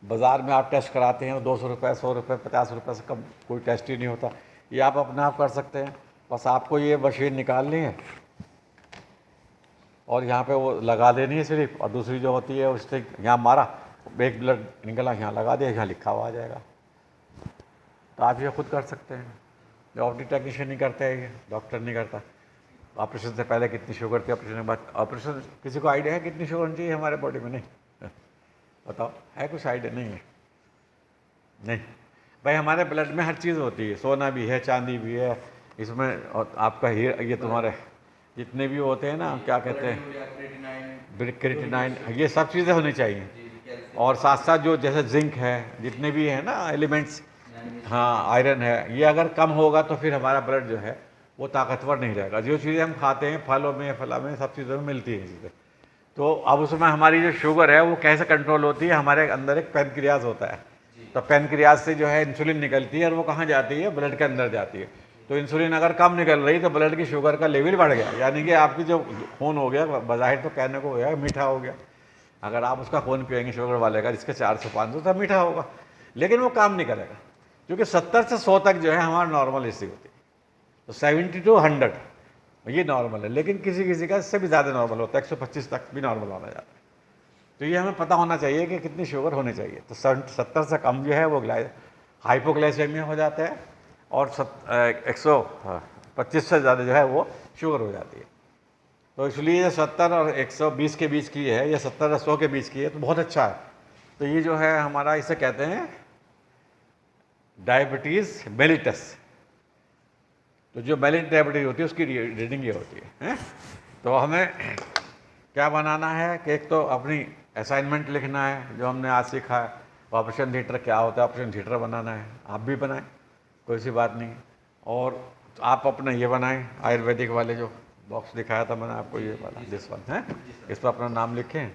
बाज़ार में, आप टेस्ट कराते हैं 200 रुपये, 100 रुपये, 50 रुपये से कम कोई टेस्ट ही नहीं होता, ये आप अपने आप कर सकते हैं। बस आपको ये मशीन निकालनी है और यहाँ पे वो लगा देनी है सिर्फ, और दूसरी जो होती है उससे यहाँ मारा, एक ब्लड निकला, यहाँ लगा दिया, यहाँ लिखा हुआ आ जाएगा। तो आप ये खुद कर सकते हैं, जो ऑपरेटिव टेक्नीशियन नहीं करते हैं, डॉक्टर नहीं करता। ऑपरेशन से पहले कितनी शुगर थी, ऑपरेशन के बाद, ऑपरेशन किसी को आइडिया है कितनी शुगर होनी चाहिए हमारे बॉडी में? नहीं, बताओ, है कुछ आइडिया? नहीं है, नहीं भाई, हमारे ब्लड में हर चीज़ होती है, सोना भी है, चांदी भी है इसमें, और आपका ये तुम्हारे जितने भी होते हैं ना, क्या कहते हैं, क्रिएटिनाइन, ये सब चीज़ें होनी चाहिए। और साथ साथ जो जैसे जिंक है, जितने भी हैं ना एलिमेंट्स, हाँ आयरन है, ये अगर कम होगा तो फिर हमारा ब्लड जो है वो ताकतवर नहीं रहेगा। जो चीज़ें हम खाते हैं फलों में, फला में, सब चीज़ों में मिलती हैं चीज़ें। तो अब उसमें हमारी जो शुगर है वो कैसे कंट्रोल होती है, हमारे अंदर एक पैनक्रियाज होता है, तो पैनक्रियाज से जो है इंसुलिन निकलती है और वो कहाँ जाती है, ब्लड के अंदर जाती है। तो इंसुलिन अगर कम निकल रही तो ब्लड की शुगर का लेवल बढ़ गया, यानी कि आपकी जो खून हो गया, बज़ाहिर तो कहने को हो गया मीठा हो गया। अगर आप उसका खून पिएंगे शुगर वाले का जिसके 400-500 तब मीठा होगा, लेकिन वो काम नहीं करेगा, क्योंकि 70 से 100 तक जो है हमारा नॉर्मल हिस्ट्री होती है। तो 70 to 100 ये नॉर्मल है, लेकिन किसी किसी का इससे भी ज़्यादा नॉर्मल होता है, 125 तक भी नॉर्मल होना जाता है। तो ये हमें पता होना चाहिए कि कितनी शुगर होनी चाहिए। तो 70 से कम जो है वो हाइपोग्लाइसेमिया हो जाता है, और 125 से ज़्यादा जो है वो शुगर हो जाती है। तो इसलिए 70 और 120 के बीच की है, या 70 और 100 के बीच की है, तो बहुत अच्छा है। तो ये जो है हमारा, इसे कहते हैं डायबिटीज़ मेलिटस। तो जो मेलिट डायबिटीज़ होती है उसकी रीडिंग ये होती है। तो हमें क्या बनाना है कि एक तो अपनी असाइनमेंट लिखना है जो हमने आज सीखा है, ऑपरेशन थिएटर क्या होता है, ऑपरेशन थिएटर बनाना है, आप भी बनाएं, कोई सी बात नहीं। और आप अपना ये बनाएं, आयुर्वेदिक वाले जो बॉक्स दिखाया था मैंने आपको, ये वाला दिस वन है, इस पर अपना नाम लिखें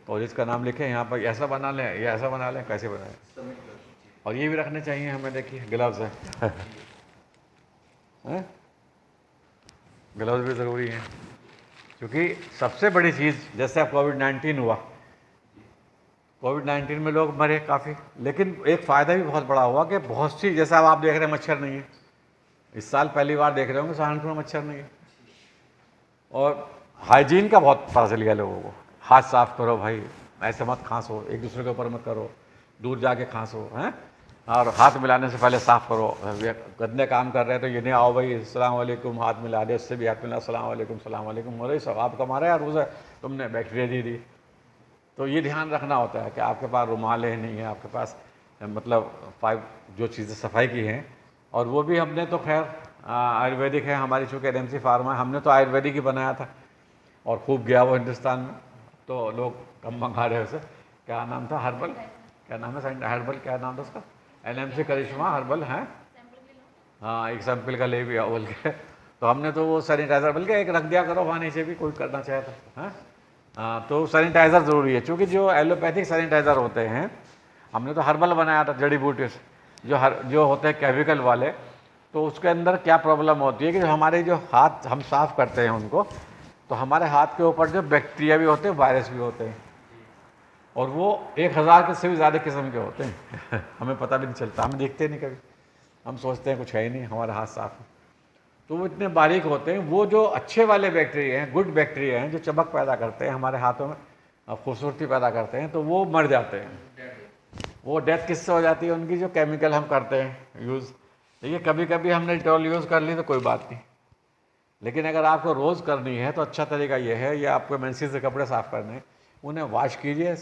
और इसका नाम लिखें, यहाँ पर ऐसा बना लें या ऐसा बना लें, कैसे बनाएं। और ये भी रखने चाहिए हमें, देखिए ग्लव्स है ग्लव्स भी ज़रूरी हैं, क्योंकि सबसे बड़ी चीज़, जैसे अब कोविड-19 हुआ, कोविड-19 में लोग मरे काफ़ी, लेकिन एक फ़ायदा भी बहुत बड़ा हुआ कि बहुत सी, जैसा अब आप देख रहे हैं मच्छर नहीं है, इस साल पहली बार देख रहे होंगे सहारनपुर में मच्छर नहीं है। और हाइजीन का बहुत पता चल गया लोगों को, हाथ साफ़ करो भाई, ऐसे मत खांसो, एक दूसरे के ऊपर मत करो, दूर जाके खांसो, हैं, और हाथ मिलाने से पहले साफ़ करो। गंदे काम कर रहे हैं तो ये नहीं आओ भाई अस्सलाम वालेकुम, हाथ मिला दे, उससे भी हाथ मिला, अस्सलाम वालेकुम, सलाम वालेकुम, बोले सवाब कमा रहे यार, उसे तुमने बैक्टीरिया दे दी। तो ये ध्यान रखना होता है कि आपके पास रुमाल है नहीं है, आपके पास मतलब 5 जो चीज़ें सफाई की हैं। और वो भी हमने तो खैर आयुर्वेदिक है हमारी, चूँकि एनएमसी फार्मा, हमने तो आयुर्वेदिक ही बनाया था और खूब गया वो हिंदुस्तान में, तो लोग कम मंगा रहे उसे। क्या नाम था, हर्बल, क्या नाम है, हर्बल क्या नाम था उसका, एनएमसी करिश्मा हर्बल है, हाँ, एक सैंपल का ले भी आओ बोल के। तो हमने तो वो सैनिटाइज़र बल्कि एक रख दिया करो वहाँ नीचे भी, कोई करना चाहे तो, हाँ। तो सैनिटाइज़र ज़रूरी है, क्योंकि जो एलोपैथिक सैनिटाइज़र होते हैं, हमने तो हर्बल बनाया था जड़ी बूटी से, जो होते हैं केमिकल वाले, तो उसके अंदर क्या प्रॉब्लम होती है कि हमारे जो हाथ हम साफ़ करते हैं उनको, तो हमारे हाथ के ऊपर जो बैक्टीरिया भी होते हैं, वायरस भी होते हैं, और वो 1000 के से भी ज़्यादा किस्म के होते हैं हमें पता भी नहीं चलता, हम देखते नहीं कभी, हम सोचते हैं कुछ है ही नहीं, हमारा हाथ साफ है। तो वो इतने बारीक होते हैं, वो जो अच्छे वाले बैक्टीरिया हैं, गुड बैक्टीरिया हैं, जो चमक पैदा करते हैं हमारे हाथों में, खूबसूरती पैदा करते हैं, तो वो मर जाते हैं। वो डेथ किससे हो जाती है? उनकी जो केमिकल हम करते हैं यूज़। देखिए कभी कभी हमने डिटॉल यूज़ कर ली तो कोई बात नहीं, लेकिन अगर आपको रोज़ करनी है तो अच्छा तरीका ये है, या आपको मेंसी से कपड़े साफ़ करने हैं, उन्हें वॉश कीजिए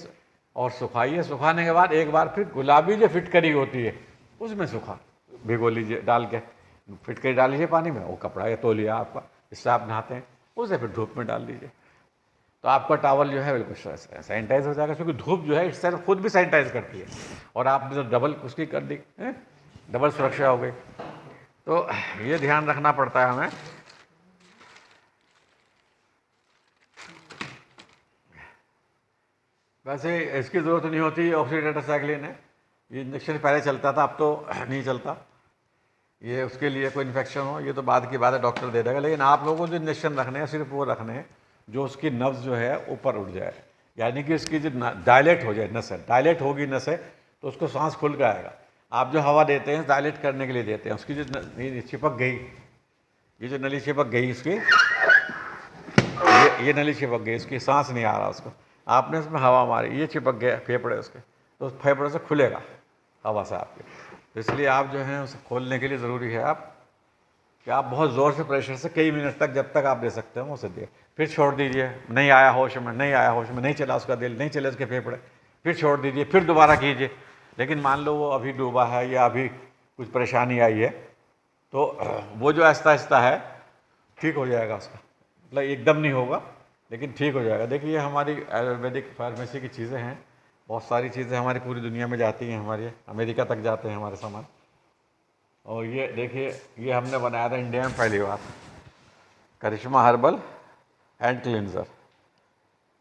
और सुखाइए। सुखाने के बाद एक बार फिर गुलाबी जो फिटकरी होती है उसमें सुखा भिगो लीजिए, डाल के फिटकरी डाल लीजिए पानी में, वो कपड़ा या तौलिया आपका जिससे आप नहाते हैं, उसे फिर धूप में डाल दीजिए, तो आपका टॉवल जो है बिल्कुल सैनिटाइज हो जाएगा, क्योंकि धूप जो है इस तरह खुद भी सैनिटाइज करती है, और आपने तो डबल उसकी कर दी, डबल सुरक्षा हो गई। तो ये ध्यान रखना पड़ता है हमें। वैसे इसकी ज़रूरत नहीं होती ऑक्सीडेटासाइक्लिन है, ये इंजेक्शन पहले चलता था, अब तो नहीं चलता, ये उसके लिए कोई इन्फेक्शन हो ये तो बाद की बात है, डॉक्टर दे देगा। लेकिन आप लोगों को जो इंजेक्शन रखने हैं सिर्फ वो रखने हैं जो उसकी नब्ज जो है ऊपर उठ जाए, यानी कि उसकी जो डायलेट हो जाए नसें, डायलेट होगी नसें तो उसको सांस खुल के आएगा। आप जो हवा देते हैं डायलेट करने के लिए देते हैं, उसकी जो चिपक गई, ये जो नली चिपक गई उसकी, ये नली चिपक गई, उसकी सांस नहीं आ रहा उसको, आपने उसमें हवा मारी, ये चिपक गया फेफड़े उसके, तो उस फेफड़े से खुलेगा हवा से आपके। तो इसलिए आप जो हैं उसे खोलने के लिए ज़रूरी है आप कि आप बहुत ज़ोर से प्रेशर से कई मिनट तक, जब तक आप दे सकते हो उसे दिए, फिर छोड़ दीजिए, नहीं आया होश में, नहीं आया होश में, नहीं चला उसका दिल, नहीं चले उसके फेफड़े, फिर छोड़ दीजिए, फिर दोबारा कीजिए। लेकिन मान लो वो अभी डूबा है या अभी कुछ परेशानी आई है, तो वो जो आहिस्ता आहिस्ता है ठीक हो जाएगा उसका, मतलब एकदम नहीं होगा लेकिन ठीक हो जाएगा। देखिए हमारी आयुर्वेदिक फार्मेसी की चीज़ें हैं, बहुत सारी चीज़ें हमारी पूरी दुनिया में जाती हैं, हमारे अमेरिका तक जाते हैं हमारे सामान। और ये देखिए ये हमने बनाया था इंडिया में पहली बार, करिश्मा हर्बल हैंड क्लींजर,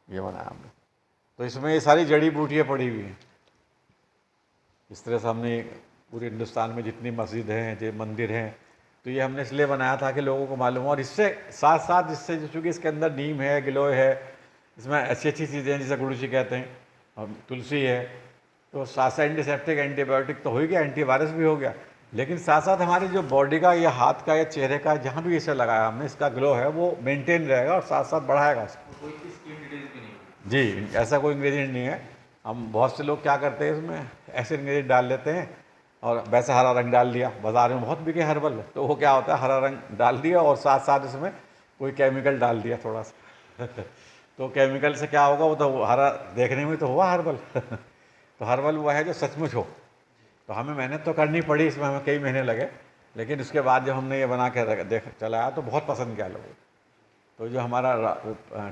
ये बनाया हमने। तो इसमें ये सारी जड़ी बूटियाँ पड़ी हुई हैं। इस तरह से हमने पूरे हिंदुस्तान में जितनी मस्जिद हैं, जो मंदिर हैं, तो ये हमने इसलिए बनाया था कि लोगों को मालूम हो। और इससे साथ साथ इससे चूँकि इसके अंदर नीम है, गिलोय है, इसमें अच्छी अच्छी चीज़ें हैं जिसे गुड़ची कहते हैं, और तुलसी है, तो साथ साथ एंटीसेप्टिक एंटीबायोटिक तो हो ही गया, एंटीवायरस भी हो गया, लेकिन साथ साथ हमारी जो बॉडी का या हाथ का या चेहरे का जहाँ भी इसे लगाया हमने, इसका ग्लो है वो मेंटेन रहेगा और साथ साथ बढ़ाएगा इसको। जी, ऐसा कोई इंग्रेडिएंट नहीं है। हम बहुत से लोग क्या करते हैं इसमें ऐसे इंग्रेडिएंट डाल लेते हैं और वैसा हरा रंग डाल दिया, बाज़ार में बहुत बिके हर्बल, तो वो क्या होता है हरा रंग डाल दिया और साथ साथ इसमें कोई केमिकल डाल दिया थोड़ा सा तो केमिकल से क्या होगा, वो तो हरा देखने में तो हुआ हर्बल तो हर्बल वो है जो सचमुच हो। तो हमें मेहनत तो करनी पड़ी इसमें, हमें कई महीने लगे, लेकिन उसके बाद जब हमने ये बना के देख चलाया तो बहुत पसंद किया लोगों। तो जो हमारा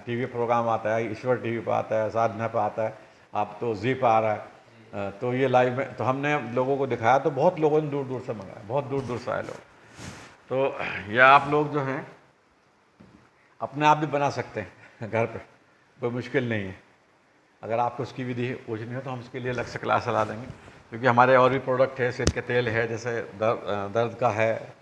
टीवी प्रोग्राम आता है, ईश्वर टीवी पर आता है, साधना पर आता है, आप तो जी पर आ रहा है, तो ये लाइव में तो हमने लोगों को दिखाया, तो बहुत लोगों ने दूर दूर से मंगाया, बहुत दूर दूर से आए लोग। तो यह आप लोग जो हैं अपने आप भी बना सकते हैं घर पे, कोई मुश्किल नहीं है। अगर आपको उसकी विधि पूछनी हो तो हम उसके लिए अलग से क्लास चला देंगे, क्योंकि हमारे और भी प्रोडक्ट है, सिर के तेल है, जैसे दर्द का है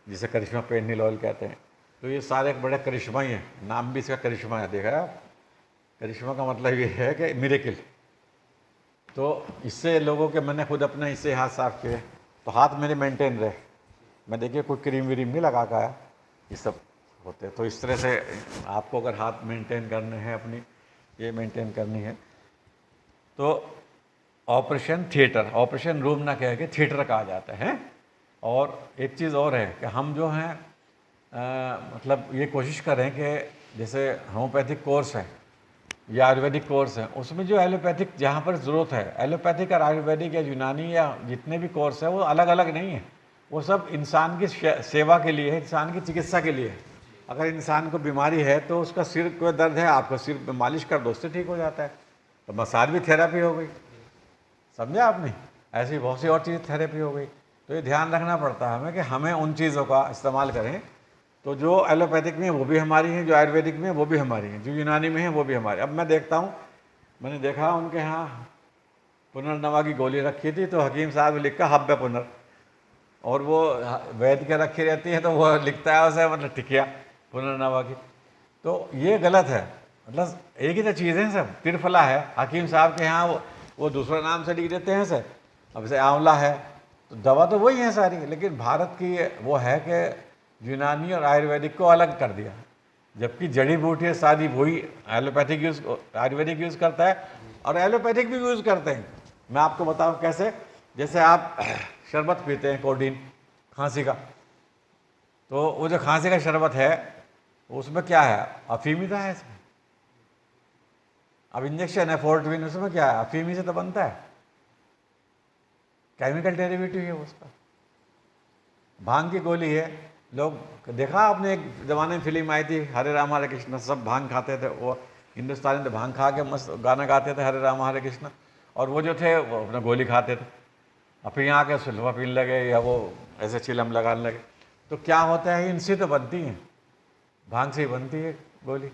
जिसे करिश्मा पेन नील ऑयल कहते हैं। तो ये सारे एक बड़े करिश्मा ही हैं, नाम भी इसका करिश्मा है, देखा है आप। करिश्मा का मतलब ये है कि मिरेकिल। तो इससे लोगों के, मैंने खुद अपने इससे हाथ साफ किए तो हाथ मेरे मेंटेन रहे। मैं देखिए कोई क्रीम व्रीम नहीं लगा के आया, ये सब होते हैं। तो इस तरह से आपको अगर हाथ मेंटेन करने हैं, अपनी ये मेंटेन करनी है, तो ऑपरेशन थिएटर, ऑपरेशन रूम ना कह के थिएटर कहा जाता है। और एक चीज़ और है कि हम जो हैं मतलब ये कोशिश करें कि जैसे होम्योपैथिक कोर्स है या आयुर्वेदिक कोर्स है, उसमें जो एलोपैथिक जहाँ पर ज़रूरत है, एलोपैथिक और आयुर्वेदिक या यूनानी या जितने भी कोर्स है वो अलग अलग नहीं है, वो सब इंसान की सेवा के लिए है, इंसान की चिकित्सा के लिए है। अगर इंसान को बीमारी है तो उसका सिर को दर्द है, आपका सिर पे मालिश कर दो, उससे ठीक हो जाता है। तो मसाज भी थेरेपी हो गई, समझा आपने। ऐसी बहुत सी और चीज़ थेरेपी हो गई। तो ये ध्यान रखना पड़ता है हमें कि हमें उन चीज़ों का इस्तेमाल करें, तो जो एलोपैथिक में है वो भी हमारी हैं, जो आयुर्वेदिक में है वो भी हमारी हैं, जो यूनानी में है वो भी हमारी। अब मैं देखता हूँ, मैंने देखा उनके यहाँ पुनर्नवा की गोली रखी थी, तो हकीम साहब ने लिखा हब्बे पुनर, और वो वैद के रखी रहती है तो वो लिखता है उसे मतलब टिकिया पुनर्नवा की। तो ये गलत है। मतलब एक ही तो चीज़ है सब। त्रिफला है, हकीम साहब के यहाँ वो दूसरा नाम से लिख देते हैं सर। अब जैसे आंवला है तो दवा तो वही है सारी, लेकिन भारत की वो है कि यूनानी और आयुर्वेदिक को अलग कर दिया, जबकि जड़ी बूटी सारी वही एलोपैथिक यूज़ आयुर्वेदिक यूज़ करता है और एलोपैथिक भी यूज़ करते हैं। मैं आपको बताऊं कैसे। जैसे आप शरबत पीते हैं कोडीन खांसी का, तो वो जो खांसी का शरबत है उसमें क्या है, अफीम ही तो है इसमें। अब इंजेक्शन है फोर्टविन, उसमें क्या है, अफीम ही से तो बनता है, केमिकल डेरिवेटिव है उसका। भांग की गोली है, लोग देखा आपने एक ज़माने में फिल्म आई थी हरे राम हरे कृष्ण, सब भांग खाते थे, वो हिंदुस्तानी तो भांग खा के मस्त गाना गाते थे हरे राम हरे कृष्ण, और वो जो थे वो अपना गोली खाते थे। और फिर यहाँ के सुलवा पीने लगे या वो ऐसे चिलम लगाने लगे। तो क्या होता है, इनसे तो बनती हैं, भांग से ही बनती है गोली।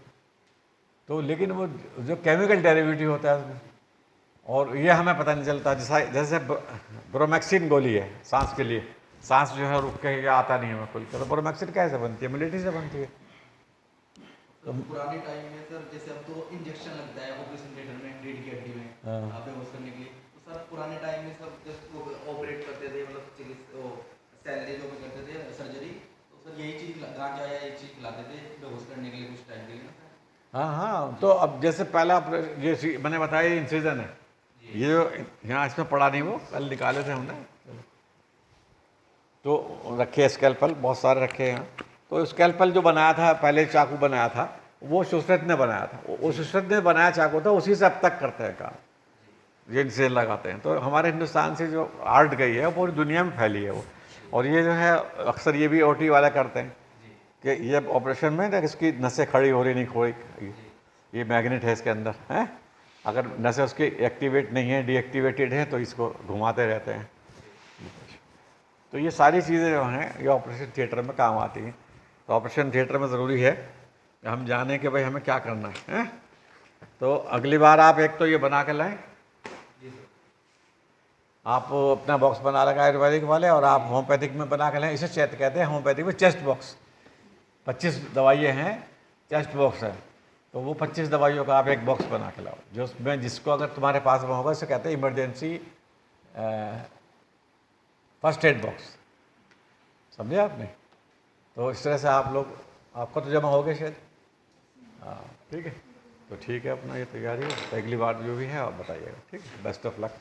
तो लेकिन वो जो केमिकल डेरिवेटिव होता है उसमें, और ये हमें पता नहीं चलता। जैसे ब्रोमैक्सिन गोली है सांस के लिए, सांस जो है रुक के या आता नहीं है हमें खुल के, तो ब्रोमैक्सिन कैसे बनती है, मिलिट्री से बनती है। तो पुराने टाइम में सर जैसे अब तो इंजेक्शन लगता है ऑपरेशन थिएटर में रीढ़ की हड्डी में हाँ। बेहोश करने के लिए। तो सर पुराने टाइम में सब जस्ट वो ऑपरेट करते थे, मतलब चिकित्सा सैलरी जो भी करते थे सर्जरी, तो सर यही चीज़ गांजा या यही चीज़ खिलाते थे बेहोश करने के लिए कुछ टाइम के लिए ना सर। हाँ हाँ, तो अब जैसे पहला ये मैंने बताया इंसिजन है, ये जो यहाँ इसमें पड़ा नहीं, वो कल निकाले थे हमने, तो रखे स्कैल्पल बहुत सारे रखे हैं। तो स्कैल्पल जो बनाया था पहले, चाकू बनाया था, वो सुश्रुत ने बनाया था, वो सुश्रुत ने बनाया चाकू था, उसी से अब तक करते हैं काम, जिनसे लगाते हैं। तो हमारे हिंदुस्तान से जो आर्ट गई है वो पूरी दुनिया में फैली है वो। और ये जो है अक्सर ये भी ओटी वाले करते हैं कि ये ऑपरेशन में ना इसकी नसें खड़ी हो रही नहीं, खोई, ये मैग्नेट है इसके अंदर है, अगर नसें उसकी एक्टिवेट नहीं है, डीएक्टिवेटेड है, तो इसको घुमाते रहते हैं। तो ये सारी चीज़ें जो हैं ये ऑपरेशन थिएटर में काम आती हैं। तो ऑपरेशन थिएटर में ज़रूरी है कि हम जाने कि भाई हमें क्या करना है। तो अगली बार आप एक तो ये बना के लाएँ, आप अपना बॉक्स बना लगा आयुर्वेदिक वाले, और आप होम्योपैथिक में बना के लाएँ। इसे चेस्ट कहते हैं होम्योपैथिक में, चेस्ट बॉक्स। 25 दवाइयाँ हैं, चेस्ट बॉक्स है, तो वो 25 दवाइयों का आप एक बॉक्स बना के लाओ, जो उसमें जिसको अगर तुम्हारे पास में होगा, इसे कहते हैं इमरजेंसी फर्स्ट एड बॉक्स। समझे आपने। तो इस तरह से आप लोग, आपका तो जमा हो गया शायद, हाँ ठीक है। तो ठीक है, अपना ये तैयारी है, तो अगली बार जो भी है आप बताइएगा, ठीक है। Best of luck.